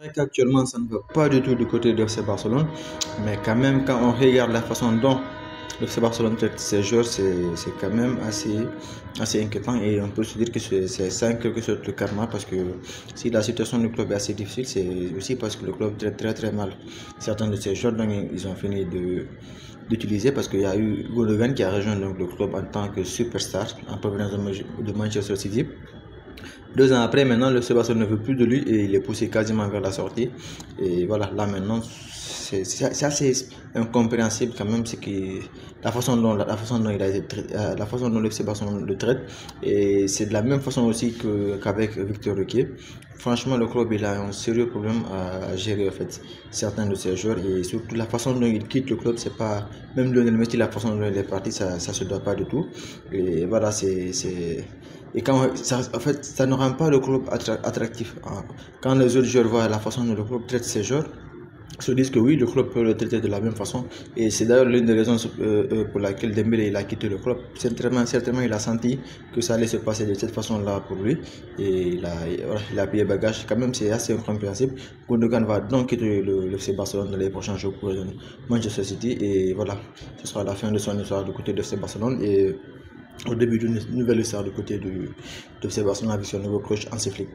C'est vrai qu'actuellement, ça ne va pas du tout du côté de FC Barcelone, mais quand même, quand on regarde la façon dont le FC Barcelone traite ses joueurs, c'est quand même assez inquiétant et on peut se dire que c'est ça en quelque sorte le karma parce que si la situation du club est assez difficile, c'est aussi parce que le club traite très très mal certains de ses joueurs, donc ils ont fini d'utiliser parce qu'il y a eu Gundogan qui a rejoint donc, le club en tant que superstar en provenance de Manchester City. 2 ans après, maintenant, le Sébastien ne veut plus de lui et il est poussé quasiment vers la sortie. Et voilà, là maintenant, c'est assez incompréhensible quand même, c'est que la façon dont il a été traité, la façon dont le Sébastien le traite. Et c'est de la même façon aussi qu'avec Victor Ruquier. Franchement, le club il a un sérieux problème à gérer en fait certains de ses joueurs et surtout la façon dont il quitte le club, c'est pas même Lionel Messi, la façon dont il est parti, ça se doit pas du tout. Et voilà, et quand en fait, ça ne rend pas le club attractif, hein. Quand les autres joueurs voient la façon dont le club traite ses joueurs, ils se disent que oui, le club peut le traiter de la même façon. Et c'est d'ailleurs l'une des raisons pour laquelle Dembélé il a quitté le club. Certainement, il a senti que ça allait se passer de cette façon-là pour lui. Et voilà, il a payé bagage. Quand même, c'est assez incompréhensible. Gundogan va donc quitter le FC Barcelone dans les prochains jours pour Manchester City. Et voilà, ce sera la fin de son histoire du côté de FC Barcelone. Et au début d'une nouvelle histoire du côté de FC Barcelone avec son nouveau coach Hansi Flick.